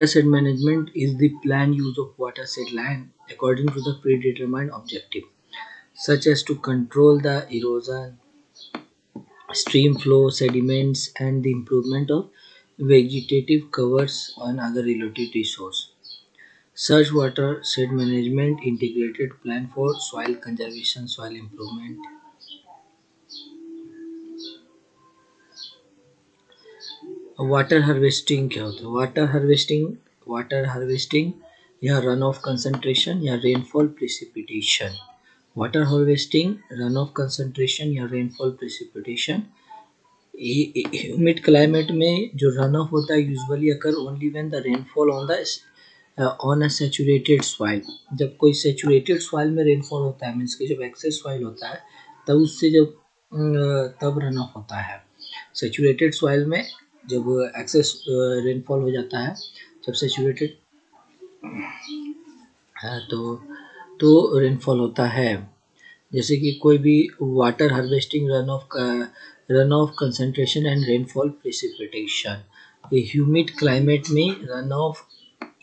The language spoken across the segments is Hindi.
Watershed management is the planned use of watershed land according to the predetermined objective, such as to control the erosion, stream flow, sediments, and the improvement of vegetative covers and other related resources. Such watershed management integrated plan for soil conservation, soil improvement. Water harvesting क्या होता है? वाटर हार्वेस्टिंग या रन ऑफ कंसंट्रेशन या rainfall precipitation. Water harvesting run of concentration या रेनफॉल प्रिसिपिटेशन. ह्यूमिड क्लाइमेट में जो रन ऑफ होता है usually occur only when the rainfall on a saturated soil. जब कोई सैचुरेटेड सॉइल में रेनफॉल होता है मीन्स कि जब एक्सेस सॉइल होता है तब उससे जब तब रन ऑफ होता है. सैचुरेटेड सॉइल में जब एक्सेस रेनफॉल हो जाता है, जब सैचुरेटेड है तो रेनफॉल होता है. जैसे कि कोई भी water harvesting run of concentration and rainfall precipitation. Humid climate में रन ऑफ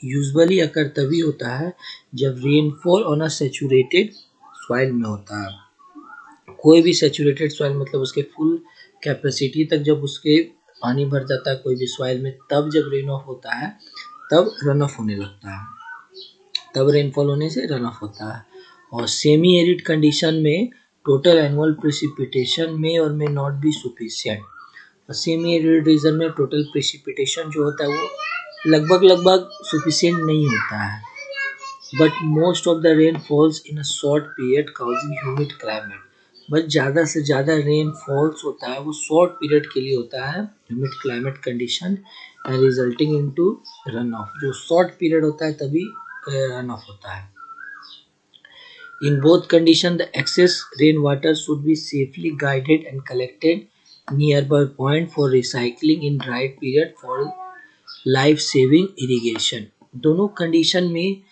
यूजुअली अकर तभी होता है जब rainfall on a saturated soil में होता है. कोई भी सैचुरेटेड सॉइल मतलब उसके फुल कैपेसिटी तक जब उसके पानी भर जाता है कोई भी सॉइल में, तब जब रेन ऑफ होता है तब रन ऑफ होने लगता है, तब रेनफॉल होने से रन ऑफ होता है. और सेमी एरिड कंडीशन में टोटल एनुअल प्रेसिपिटेशन में और मे नॉट बी सफिशिएंट. और सेमी एरिड रीजन में टोटल प्रेसिपिटेशन जो होता है वो लगभग सफिशिएंट नहीं होता है. But most of the rain falls in a short period causing humid climate. But ज़्यादा से ज़्यादा रेन फॉल्स होता है वो शॉर्ट पीरियड के लिए होता है humid climate condition and resulting into run of. जो शॉर्ट पीरियड होता है तभी रन ऑफ होता है. In both conditions, the excess rainwater should be safely guided and collected nearby point for recycling in dry period for life-saving irrigation. दोनों कंडीशन में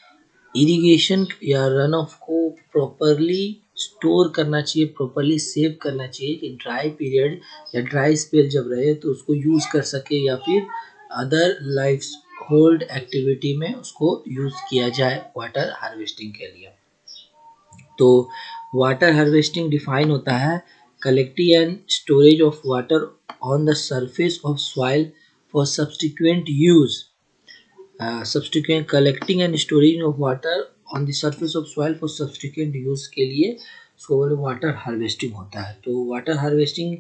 इरिगेशन या रन ऑफ को प्रॉपरली स्टोर करना चाहिए, प्रॉपरली सेव करना चाहिए कि ड्राई पीरियड या ड्राई स्पेल जब रहे तो उसको यूज़ कर सके या फिर अदर लाइफ होल्ड एक्टिविटी में उसको यूज़ किया जाए वाटर हार्वेस्टिंग के लिए. तो वाटर हार्वेस्टिंग डिफाइन होता है collecting and storage of water on the surface of soil for subsequent use. Subsequent collecting and storage of water on the surface of soil for subsequent use के लिए उसको वाटर हार्वेस्टिंग होता है. तो water harvesting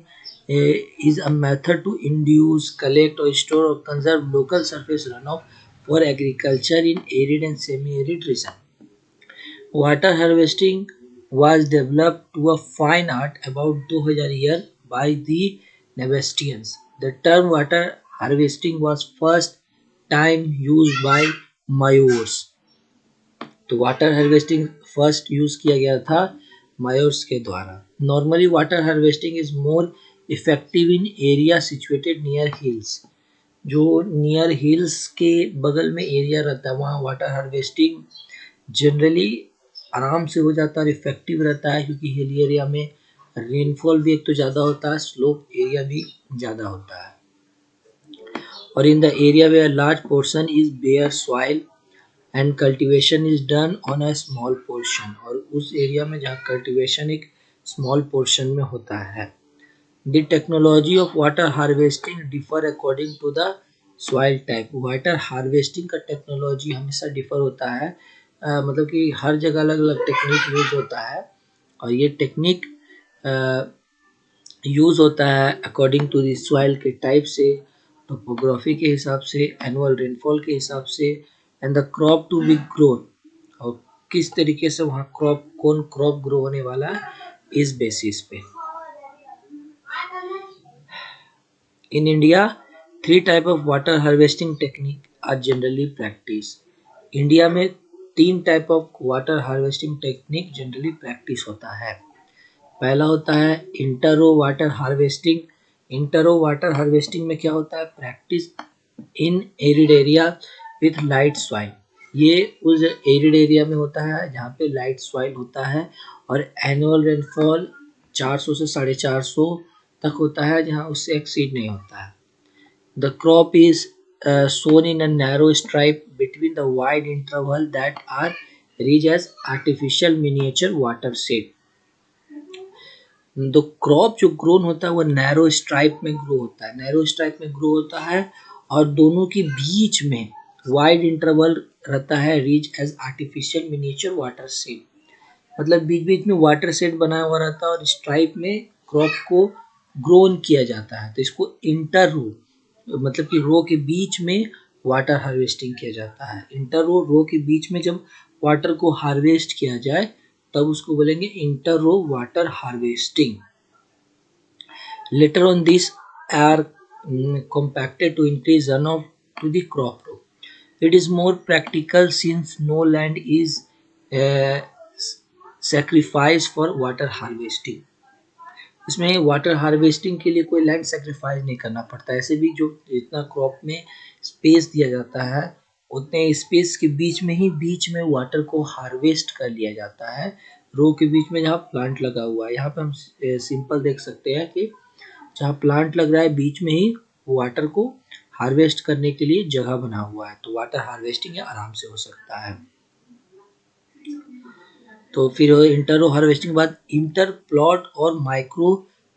is a method to induce, collect or store or conserve local surface runoff for agriculture in arid and semi-arid region. Water harvesting was developed to a fine art about 2000 years by the Nabateans. The term water harvesting was first time used by Mayors. तो वाटर हार्वेस्टिंग फर्स्ट यूज किया गया था मायोर्स के द्वारा. Normally water harvesting is more effective in area situated near hills. जो नियर हिल्स के बगल में एरिया रहता है वहाँ वाटर हार्वेस्टिंग जनरली आराम से हो जाता है और इफेक्टिव रहता है क्योंकि हिल एरिया में रेनफॉल भी एक तो ज़्यादा होता है, स्लोप एरिया भी ज़्यादा होता है. और in the area where large portion is bare soil and cultivation is done on a small portion. और उस एरिया में जहाँ कल्टीवेशन एक स्मॉल पोर्शन में होता है. The technology of water harvesting differ according to the soil type. Water harvesting का टेक्नोलॉजी हमेशा डिफर होता है, मतलब कि हर जगह अलग अलग टेक्निक यूज होता है और ये टेक्निक यूज होता है अकॉर्डिंग टू द सॉइल के टाइप से, टोपोग्राफी के हिसाब से, एनुअल रेनफॉल के हिसाब से and the crop to be grown. और किस तरीके से वहाँ कौन क्रॉप ग्रो होने वाला है इस बेसिस पे. In India, three type of water harvesting technique are generally practiced. India में 3 type of water harvesting technique generally practice होता है. पहला होता है intro water harvesting. Intro water harvesting में क्या होता है? Practice in arid area with light soil. ये उस एरिड एरिया में होता है जहाँ पे लाइट सॉइल होता है और एनुअल रेनफॉल 400 से 450 तक होता है जहाँ उससे एक्सीड नहीं होता है. The crop is shown in a narrow stripe between the wide interval that are reached as artificial miniature watershed. तो क्रॉप जो ग्रोन होता है वो नैरो स्ट्राइप में ग्रो होता है, नैरो स्ट्राइप में ग्रो होता है और दोनों के बीच में वाइड इंटरवल रहता है reach as artificial miniature water shed. मतलब बीच बीच में वाटर शेड बनाया हुआ रहता है और स्ट्राइप में क्रॉप को ग्रोन किया जाता है। तो इसको इंटर रो, मतलब कि रो के बीच में वाटर हार्वेस्टिंग किया जाता है। इंटर रो के बीच में जब वाटर को हार्वेस्ट किया जाए तब उसको बोलेंगे inter row water harvesting. Later on, these are compacted to increase runoff to the crop row. It is more practical since no land is uh, sacrificed for water harvesting. इसमें वाटर हार्वेस्टिंग के लिए कोई लैंड सेक्रीफाइस नहीं करना पड़ता। ऐसे भी जो जितना क्रॉप में स्पेस दिया जाता है उतने स्पेस के बीच में ही बीच में वाटर को हार्वेस्ट कर लिया जाता है। रो के बीच में जहाँ प्लांट लगा हुआ है, यहाँ पे हम सिंपल देख सकते हैं कि जहाँ प्लांट लग रहा है बीच में ही वाटर को हार्वेस्ट करने के लिए जगह बना हुआ है, तो वाटर हार्वेस्टिंग आराम से हो सकता है। तो फिर इंटर रो हार्वेस्टिंग के बाद इंटर प्लॉट और माइक्रो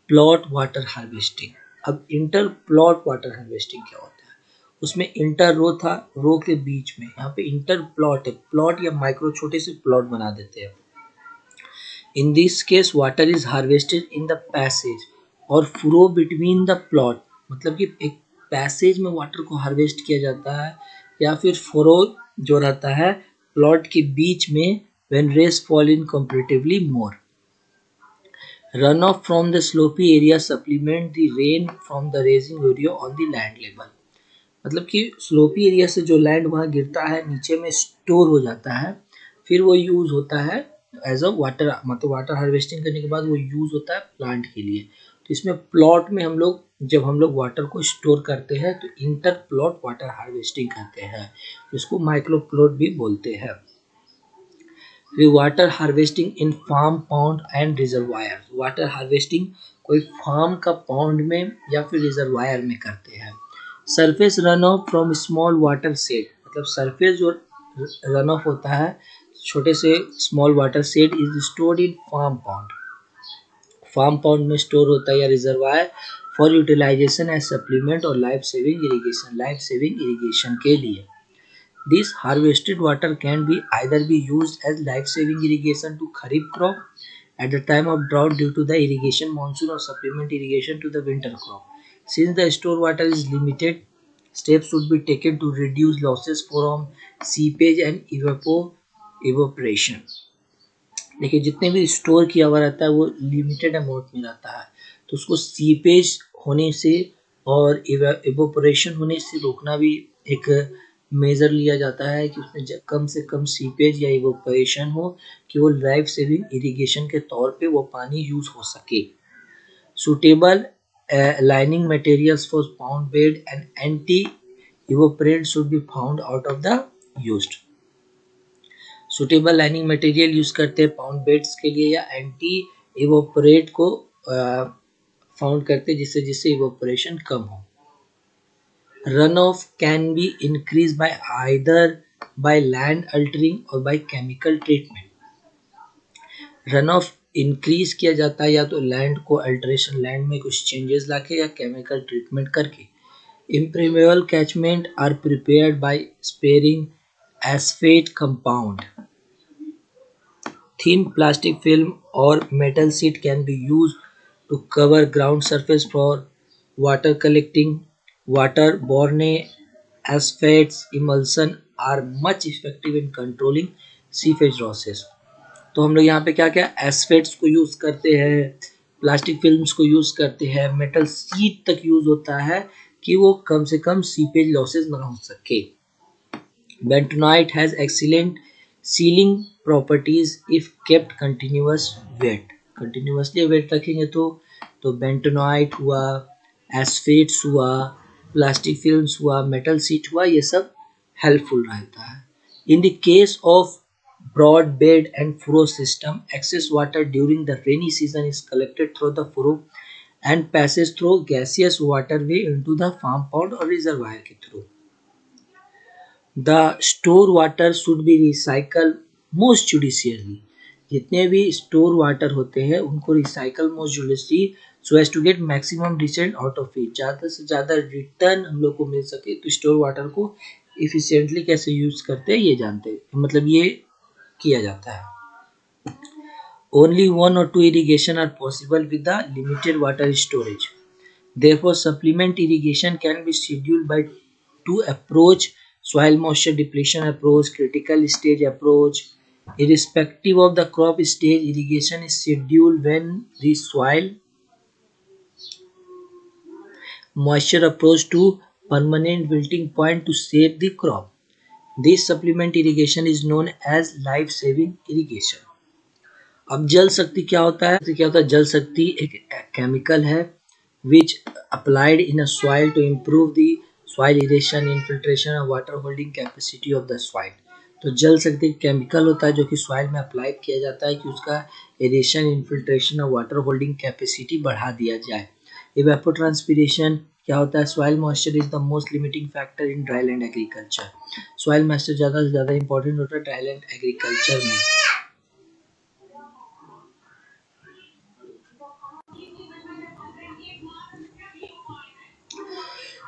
प्लॉट वाटर हार्वेस्टिंग। अब इंटर प्लॉट वाटर हार्वेस्टिंग क्या होता है? उसमें इंटर रो था, रो के बीच में यहाँ पे इंटर प्लॉट है, प्लॉट या माइक्रो छोटे से प्लॉट बना देते हैं। In this case water is harvested in the passage और फ्लो बिटवीन द प्लॉट, मतलब कि एक पैसेज में वाटर को हार्वेस्ट किया जाता है या फिर फ्लो जो रहता है प्लॉट के बीच में when rains fall in comparatively more. Runoff from the slopy area supplement the rain from the raising area on the land level. मतलब कि स्लोपी एरिया से जो लैंड वहाँ गिरता है नीचे में स्टोर हो जाता है, फिर वो यूज होता है एज अ वाटर, मतलब वाटर हार्वेस्टिंग करने के बाद वो यूज होता है प्लांट के लिए। तो इसमें प्लॉट में हम लोग जब हम लोग वाटर को स्टोर करते हैं तो इंटर प्लॉट वाटर हार्वेस्टिंग करते हैं, इसको माइक्रो प्लॉट भी बोलते हैं। Water harvesting in farm pond and reservoir. Water harvesting कोई फार्म का पाउंड में या फिर रिजर्वायर में करते हैं। Surface run off from small watershed, मतलब सरफेस जो रन ऑफ होता है छोटे से small watershed is stored in farm pond, farm pond में स्टोर होता है या reservoir for utilization as supplement और life saving irrigation, life saving irrigation के लिए। This harvested water can be either be used as life-saving irrigation to kharif crop at the time of drought due to the irrigation monsoon or supplement irrigation to the winter crop. Since the store water is limited, steps should be taken to reduce losses from seepage and evaporation. देखिए जितने भी स्टोर किया हुआ रहता है वो लिमिटेड अमाउंट में रहता है, तो उसको सीपेज होने से और इवोपरेशन होने से रोकना भी एक मेजर लिया जाता है कि उसमें कम से कम सीपेज या इवोपरेशन हो कि वो लाइफ सेविंग इरिगेशन के तौर पे वो पानी यूज हो सके। Suitable lining materials for pond bed and anti evaporant should be found out of the used. Suitable lining material use करते हैं पाउंड बेड्स के लिए या एंटी इवोपरेट को फाउंड करते हैं जिससे जिससे इवोपरेशन कम हो। Runoff can be increased by either by land altering or by chemical treatment. Runoff increase किया जाता है या तो लैंड को अल्टरेशन, लैंड में कुछ चेंजेस लाके या केमिकल ट्रीटमेंट करके। Impermeable catchment are prepared by sparing asphalt compound. Thin plastic film or metal sheet can be used to cover ground surface for water collecting. Water-borne asphalts emulsion are much effective in controlling seepage losses. तो हम लोग यहाँ पे क्या क्या एस्फेट्स को यूज करते हैं, प्लास्टिक फिल्म्स को यूज करते हैं, मेटल शीट तक यूज होता है कि वो कम से कम सीपेज लॉसेस ना हो सके। Bentonite has excellent sealing properties if kept continuous wet. Continuously wet रखेंगे तो बेंटोनाइट हुआ, एस्फेट्स हुआ, प्लास्टिक फिल्म्स हुआ, मेटल शीट हुआ, ये सब हेल्पफुल रहता है। In the case of broad bed and furrow system, excess water during the rainy season is collected through the furrow and passes through gaseous waterway into the farm pond or reservoir के through. The store water should be recycled most judiciously. जितने भी स्टोर वाटर होते हैं उनको recycle most judiciously so as to get maximum result out of it, ज़्यादा से ज़्यादा रिटर्न हम लोग को मिल सके। तो स्टोर वाटर को इफिशिएंटली कैसे यूज़ करते हैं ये जानते हैं, मतलब ये किया जाता है। Only one or two irrigation are possible with the limited water storage. Therefore, supplement irrigation can be scheduled by two approach: soil moisture depletion approach, critical stage approach. Irrespective of the crop stage, irrigation is scheduled when the soil moisture approach to permanent wilting point to save the crop. This supplement irrigation is known as life saving irrigation. अब जल शक्ति क्या होता है? जल शक्ति एक केमिकल है which applied in a soil to improve the soil aeration, infiltration और water holding capacity of the soil. तो जल शक्ति केमिकल होता है जो कि सॉइल में अप्लाई किया जाता है कि उसका एरेशन, इन्फिल्ट्रेशन और वाटर होल्डिंग कैपेसिटी बढ़ा दिया जाए। इवेपोट्रांसपिरेशन क्या होता है? Soil moisture is the most limiting factor in dryland agriculture. Soil moisture ज़्यादा से ज़्यादा इंपॉर्टेंट होता है ड्राईलैंड एग्रीकल्चर में।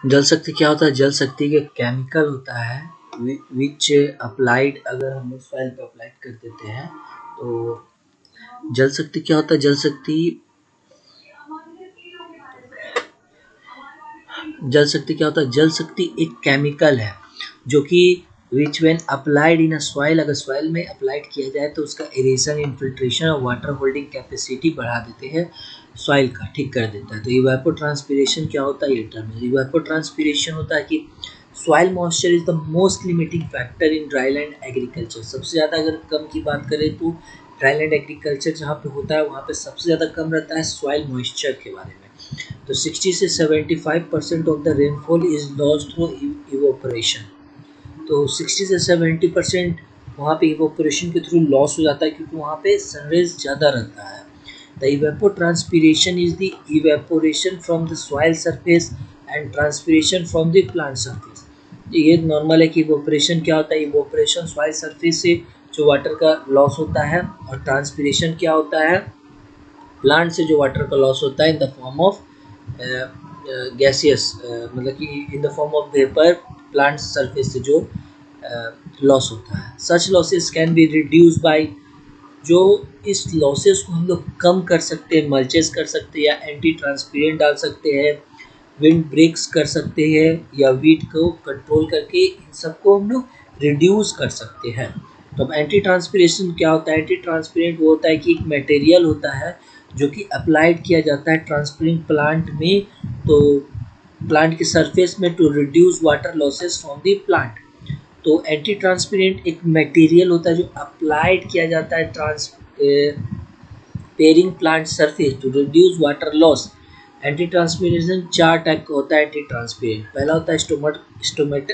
जल शक्ति क्या होता है? जल शक्ति के केमिकल होता है विच अप्लाइड, अगर हम लोग सॉइल पे अप्लाई कर देते हैं तो जल शक्ति क्या होता है? जल शक्ति क्या होता है? जल शक्ति एक केमिकल है जो कि विच when applied in a soil, अगर सॉइल में अप्लाइड किया जाए तो उसका एरेशन, इन्फिल्ट्रेशन और वाटर होल्डिंग कैपेसिटी बढ़ा देते हैं, सॉइल का ठीक कर देता है। तो इवेपोट्रांसपिरेशन क्या होता है? ये टर्म है। इवेपोट्रांसपिरेशन होता है कि soil moisture is the most limiting factor in dryland agriculture. सबसे ज़्यादा अगर कम की बात करें तो ड्राईलैंड एग्रीकल्चर जहाँ पे होता है वहाँ पे सबसे ज़्यादा कम रहता है सॉइल मॉइस्चर के बारे में। तो 60 से 75% of the rainfall is lost through evaporation. तो 60 से 70% वहाँ पे इवोपरेशन के थ्रू लॉस हो जाता है क्योंकि वहाँ पे सनरेज ज़्यादा रहता है। The evapotranspiration is the evaporation from the soil surface and transpiration from the plant surface। ये नॉर्मल है कि इवोपरेशन क्या होता है? इवोपरेशन सॉइल सरफेस से जो वाटर का लॉस होता है, और ट्रांसपिरेशन क्या होता है? प्लांट से जो वाटर का लॉस होता है in the form of gaseous, मतलब कि in the form of vapour, plant surface से जो लॉस होता है। Such losses can be reduce by, जो इस लॉसेस को हम लोग कम कर सकते हैं, मल्चेस कर सकते हैं या एंटी ट्रांसपेरेंट डाल सकते हैं, विंड ब्रेक्स कर सकते हैं या वीट को कंट्रोल करके इन सबको हम लोग रिड्यूस कर सकते हैं। तो अब एंटी ट्रांसपिरेशन क्या होता है? एंटी ट्रांसपेरेंट वो होता है कि एक मटेरियल होता है जो कि अप्लाइड किया जाता है ट्रांसपेरेंट प्लांट में, तो प्लांट के सरफेस में to reduce water losses from the plant. तो एंटी ट्रांसपेरेंट एक मटेरियल होता है जो अप्लाइड किया जाता है transpiring plant surface to reduce water loss. Anti transpiration चार टाइप का होता है एंटी ट्रांसपेरेंट। पहला होता है स्टोमेट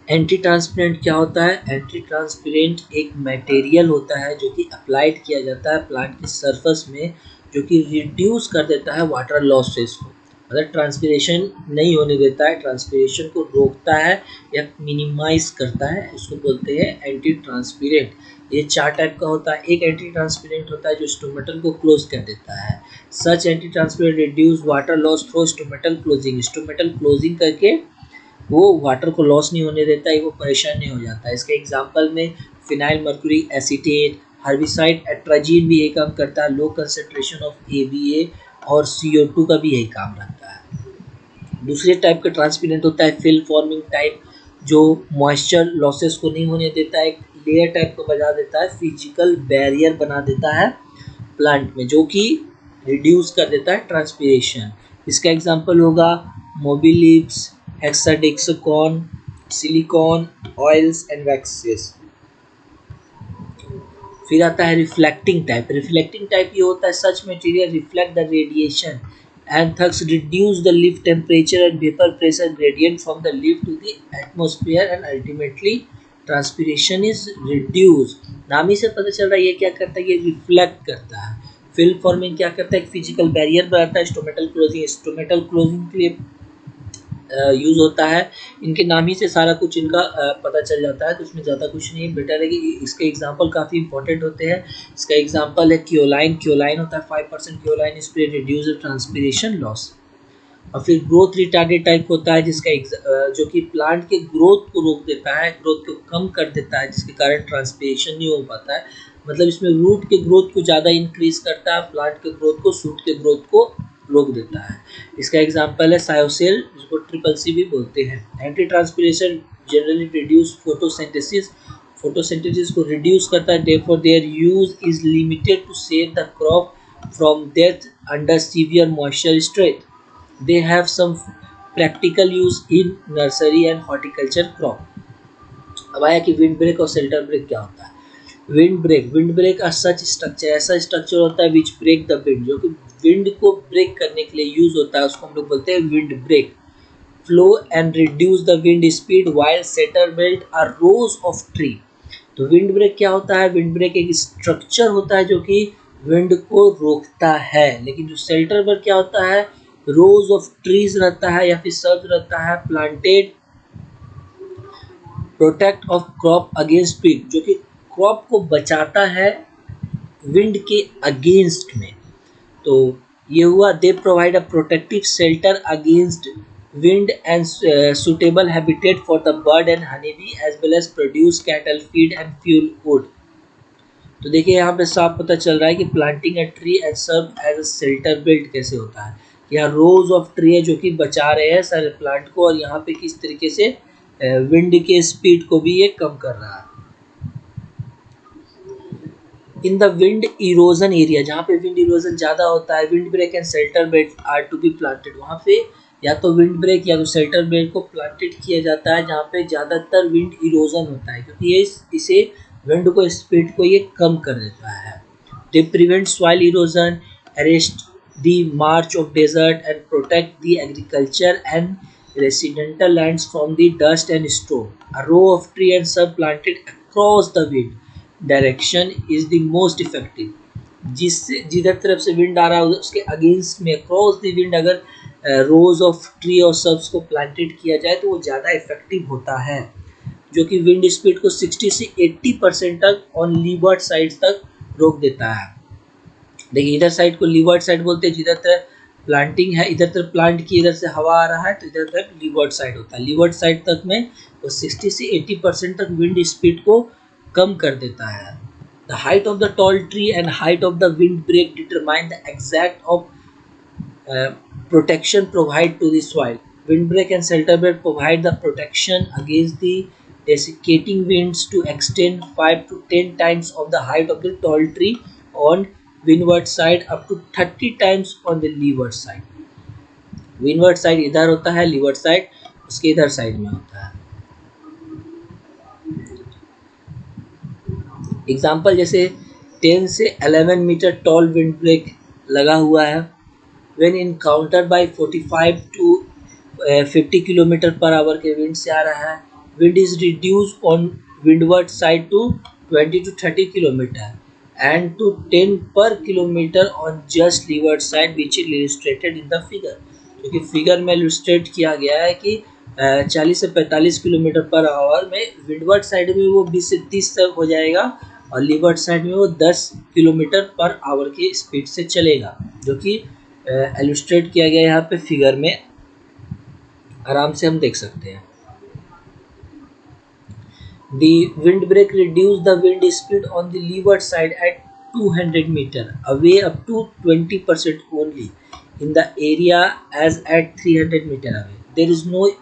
एंटी ट्रांसपेरेंट क्या होता है? एंटी ट्रांसपेरेंट एक मटेरियल होता है जो कि अप्लाइड किया जाता है प्लांट के सरफेस में, जो कि रिड्यूस कर देता है वाटर लॉसेस को, मतलब ट्रांसपिरेशन नहीं होने देता है, ट्रांसपिरेशन को रोकता है या मिनिमाइज करता है, इसको बोलते हैं एंटी ट्रांसपेरेंट। ये चार टाइप का होता है। एक एंटी ट्रांसपेरेंट होता है जो स्टोमेटल को क्लोज कर देता है। Such anti transpirant reduce water loss through stomatal closing. Stomatal closing करके वो वाटर को लॉस नहीं होने देता है, वो परेशान नहीं हो जाता है। इसके एग्जांपल में phenyl mercury acetate, herbicide atrazine भी यही काम करता है। लो कंसंट्रेशन ऑफ एबीए और CO2 का भी यही काम रहता है। दूसरे टाइप का ट्रांसपेरेंट होता है फिल्म फॉर्मिंग टाइप, जो मॉइस्चर लॉसेस को नहीं होने देता है, एक लेयर टाइप को बना देता है, फिजिकल बैरियर बना देता है प्लांट में, जो कि रिड्यूस कर देता है ट्रांसपिरेशन। इसका एग्जांपल होगा मोबिलिप्स, हेक्साडेक्सोकॉन, सिलिकॉन, ऑयल्स एंड वैक्सेस। फिर आता है रिफ्लेक्टिंग टाइप। रिफ्लेक्टिंग टाइप ये होता है such material reflect the radiation and thus reduce the lift temperature and vapor pressure gradient from the lift to the atmosphere and ultimately transpiration is reduced. नाम ही से पता चल रहा है ये क्या करता है, ये रिफ्लेक्ट करता है। फिल्म फॉर्मिंग क्या करता है, एक फिजिकल बैरियर बनाता है। स्टोमेटल क्लोजिंग के लिए यूज़ होता है। इनके नाम ही से सारा कुछ इनका पता चल जाता है, तो इसमें ज़्यादा कुछ नहीं। बेटर है कि इसके एग्जांपल काफ़ी इंपॉर्टेंट होते हैं। इसका एग्जांपल है क्योलाइन होता है 5% क्योलाइन स्प्रे रिड्यूस ट्रांसपीरेशन लॉस। और फिर ग्रोथ रिटार्डेड टाइप होता है जिसका जो कि प्लांट के ग्रोथ को रोक देता है, ग्रोथ को कम कर देता है, जिसके कारण ट्रांसपीरेशन नहीं हो पाता है। मतलब इसमें रूट के ग्रोथ को ज़्यादा इंक्रीज करता है, प्लांट के ग्रोथ को, शूट के ग्रोथ को रोक देता है। इसका एग्जांपल है सायोसेल, जिसको ट्रिपल सी भी बोलते हैं। Anti transpiration generally reduce photosynthesis को रिड्यूस करता है, therefore their use is limited to save the crop from death under severe moisture stress. They have some practical use in nursery and horticulture crop। अब आया कि विंड ब्रेक और शेल्टर ब्रेक क्या होता है। विंड ब्रेक सच स्ट्रक्चर, ऐसा स्ट्रक्चर होता है विच ब्रेक द विंड, जो कि विंड को ब्रेक करने के लिए यूज होता है, उसको हम लोग बोलते हैं wind break. Flow and reduce the wind speed while shelter belt are rows of tree. तो विंड ब्रेक क्या होता है, विंड ब्रेक एक स्ट्रक्चर होता है जो कि विंड को रोकता है। लेकिन जो शेल्टर बेल्ट क्या होता है, रोज ऑफ ट्रीज रहता है या फिर शब्द रहता है planted protect of crop against wind, जो कि क्रॉप को बचाता है विंड के अगेंस्ट में। तो ये हुआ, they provide a protective shelter against wind and suitable habitat for the bird and honey bee as well as produce cattle feed and fuel wood. तो देखिए यहाँ पे साफ पता चल रहा है कि planting a tree and serve as a shelter belt कैसे होता है। यहाँ रोज ऑफ ट्री है जो कि बचा रहे हैं सारे प्लांट को, और यहाँ पे किस तरीके से विंड के स्पीड को भी ये कम कर रहा है। In the wind erosion area, जहाँ पे विंड इरोजन ज़्यादा होता है, wind break and shelter belt are to be planted. वहाँ पे या तो विंड ब्रेक या तो शेल्टर बेल्ट को प्लांटेड किया जाता है जहाँ पे ज़्यादातर विंड इरोजन होता है, क्योंकि ये इसे विंड को स्पीड को ये कम कर देता है। They prevent soil erosion, arrest the march of desert and protect the agriculture and residential lands from the dust and storm. A row of tree and shrub planted across the wind direction is the most effective। जिससे जिधर तरफ से विंड आ रहा है उसके अगेंस्ट में अक्रॉस द विंड अगर रोज ऑफ ट्री और सब्स को प्लांटेड किया जाए तो वो ज़्यादा इफेक्टिव होता है, जो कि विंड स्पीड को 60 से 80% तक ऑन लीवर्ड साइड तक रोक देता है। देखिए इधर साइड को लीवर्ड साइड बोलते हैं, जिधर तरफ प्लांटिंग है, इधर तरफ प्लांट की इधर से हवा आ रहा है तो इधर तरफ लीवर्ड साइड होता है। लीवर्ड साइड तक में वो 60 से 80% तक विंड स्पीड को कम कर देता है। The height of the tall tree and height of the wind break determine the exact of protection provide to the soil. Wind break and shelter belt provide the protection against the desiccating winds to extend 5 to 10 times of the height of the tall tree on windward side up to 30 times on the leeward side। windward side इधर होता है, leeward side उसके इधर साइड में होता है। एग्जाम्पल जैसे 10 से 11 मीटर टॉल विंड ब्रेक लगा हुआ है, when encountered by 45 to 50 kilometre per hour के विंड से आ रहा है। wind is reduced on windward side to 20 to 30 kilometer and to 10 per kilometer on just leeward side which is illustrated in the figure। क्योंकि फिगर में इलस्ट्रेट किया गया है कि 40 से 45 किलोमीटर पर आवर में विंडवर्ड साइड में वो 20 से 30 तक हो जाएगा और लीवर्ड साइड में वो 10 किलोमीटर पर आवर की स्पीड से चलेगा, जो कि इलस्ट्रेट किया गया यहाँ पे फिगर में आराम से हम देख सकते हैं। The windbreak reduced the wind speed on the leeward side at 200 meter away up to 20% only in the area as at 300 meter away। There is no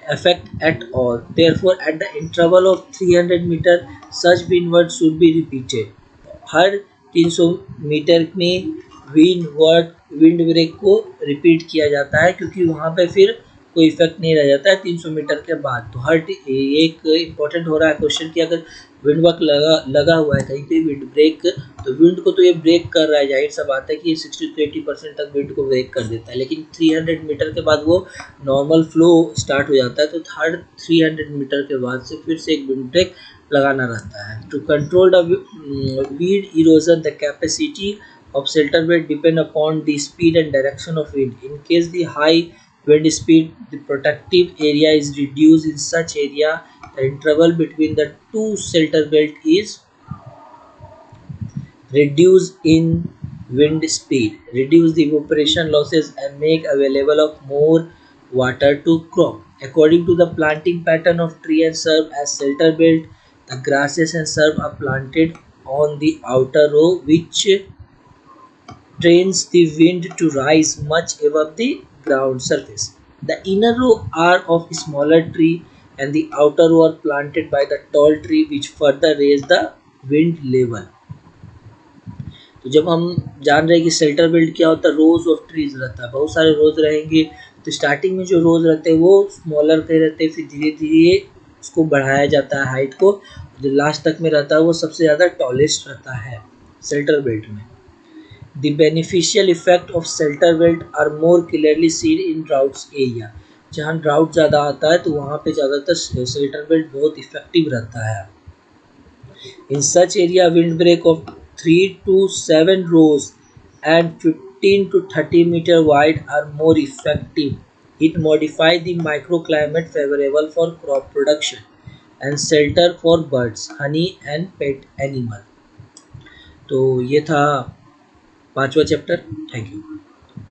effect at all, therefore at the interval of 300 meter such windward should be repeated। हर 300 मीटर में विंड ब्रेक को रिपीट किया जाता है, क्योंकि वहाँ पे फिर कोई इफेक्ट नहीं रह जाता है 300 मीटर के बाद। तो हर एक इम्पोर्टेंट हो रहा है क्वेश्चन कि अगर विंड वर्क लगा हुआ है कहीं पे विंड ब्रेक, तो विंड को तो ये ब्रेक कर रहा है, जाहिर सा बात है कि ये 60 to 80% तक विंड को ब्रेक कर देता है, लेकिन 300 मीटर के बाद वो नॉर्मल फ्लो स्टार्ट हो जाता है। तो हर 300 मीटर के बाद से फिर से एक विंड ब्रेक लगाना रहता है। To control the wind erosion, the capacity of shelter belt depend upon the speed and direction of wind. In case the high wind speed, the protective area is reduced. In such area, the interval between the two shelter belt is reduced in wind speed, reduce the evaporation losses and make available of more water to crop. According to the planting pattern of tree and shrub as shelter belt, the grasses and shrub are planted on the outer row, which trains the wind to rise much above the ground surface. The inner row are of smaller tree and the outer row are planted by the tall tree, which further raise the wind level. तो जब हम जान रहे हैं कि शेल्टर बेल्ट क्या होता है, रोज ऑफ ट्रीज रहता है, बहुत सारे रोज रहेंगे। तो स्टार्टिंग में जो रोज रहते हैं वो स्मॉलर के रहते हैं, फिर धीरे धीरे उसको बढ़ाया जाता है हाइट को, जो लास्ट तक में रहता है वो सबसे ज़्यादा टॉलेस्ट रहता है शेल्टर बेल्ट में। The beneficial effect of shelter belt are more clearly seen in droughts area. जहाँ ड्राउट ज़्यादा आता है तो वहाँ पे ज़्यादातर शेल्टर बेल्ट बहुत इफेक्टिव रहता है। In such area, windbreak of 3 to 7 rows and 15 to 30 meter wide are more effective. It modifies the microclimate favorable for crop production and shelter for birds, honey and pet animal. तो ये था 5वां चैप्टर। Thank you.